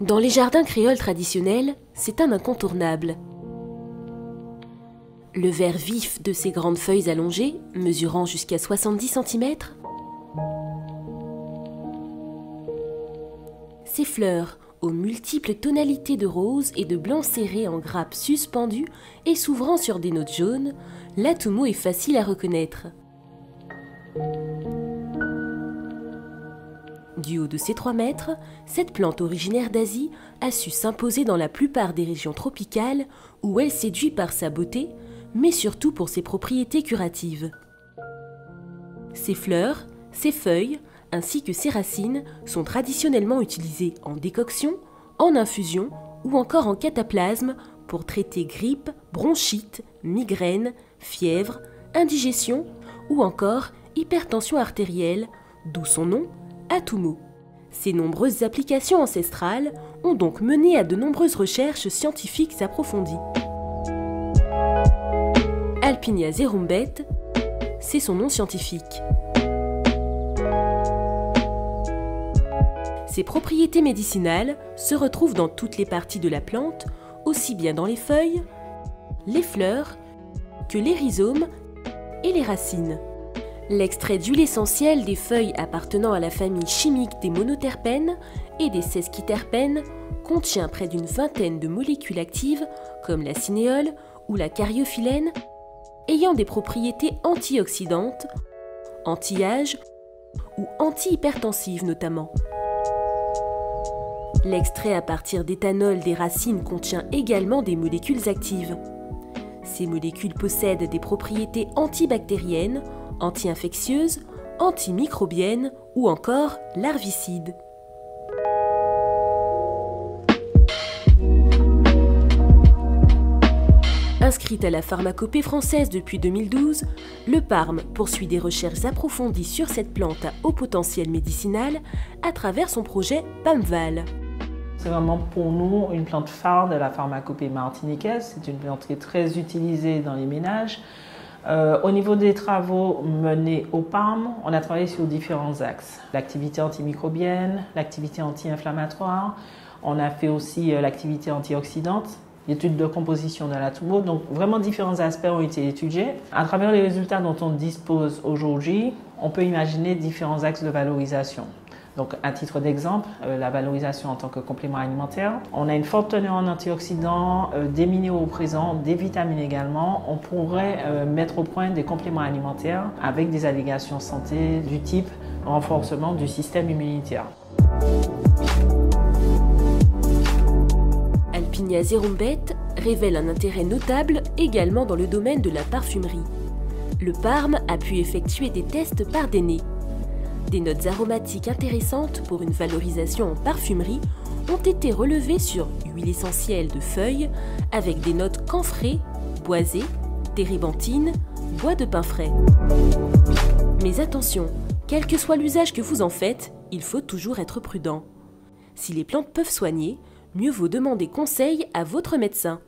Dans les jardins créoles traditionnels, c'est un incontournable. Le vert vif de ses grandes feuilles allongées, mesurant jusqu'à 70 cm. Ses fleurs, aux multiples tonalités de rose et de blanc serré en grappes suspendues et s'ouvrant sur des notes jaunes, l'atumo est facile à reconnaître. Du haut de ses 3 mètres, cette plante originaire d'Asie a su s'imposer dans la plupart des régions tropicales où elle séduit par sa beauté, mais surtout pour ses propriétés curatives. Ses fleurs, ses feuilles, ainsi que ses racines sont traditionnellement utilisées en décoction, en infusion ou encore en cataplasme pour traiter grippe, bronchite, migraine, fièvre, indigestion ou encore hypertension artérielle, d'où son nom, atumo. Ces nombreuses applications ancestrales ont donc mené à de nombreuses recherches scientifiques approfondies. Alpinia zerumbet, c'est son nom scientifique. Ses propriétés médicinales se retrouvent dans toutes les parties de la plante, aussi bien dans les feuilles, les fleurs, que les rhizomes et les racines. L'extrait d'huile essentielle des feuilles appartenant à la famille chimique des monoterpènes et des sesquiterpènes contient près d'une vingtaine de molécules actives comme la cinéole ou la cariophyllène, ayant des propriétés antioxydantes, anti-âge ou antihypertensives notamment. L'extrait à partir d'éthanol des racines contient également des molécules actives. Ces molécules possèdent des propriétés antibactériennes, anti-infectieuses, antimicrobiennes ou encore larvicides. Inscrite à la pharmacopée française depuis 2012, le PARM poursuit des recherches approfondies sur cette plante à haut potentiel médicinal à travers son projet PAMVAL. C'est vraiment pour nous une plante phare de la pharmacopée martiniquaise. C'est une plante qui est très utilisée dans les ménages. Au niveau des travaux menés au PARM, on a travaillé sur différents axes. L'activité antimicrobienne, l'activité anti-inflammatoire. On a fait aussi l'activité antioxydante, l'étude de composition de l'atumo. Donc vraiment différents aspects ont été étudiés. À travers les résultats dont on dispose aujourd'hui, on peut imaginer différents axes de valorisation. Donc, à titre d'exemple, la valorisation en tant que complément alimentaire. On a une forte teneur en antioxydants, des minéraux présents, des vitamines également. On pourrait mettre au point des compléments alimentaires avec des allégations santé du type renforcement du système immunitaire. Alpinia zerumbet révèle un intérêt notable également dans le domaine de la parfumerie. Le PARM a pu effectuer des tests par des nez. Des notes aromatiques intéressantes pour une valorisation en parfumerie ont été relevées sur huile essentielle de feuilles avec des notes camphrées, boisées, térébenthine, bois de pin frais. Mais attention, quel que soit l'usage que vous en faites, il faut toujours être prudent. Si les plantes peuvent soigner, mieux vaut demander conseil à votre médecin.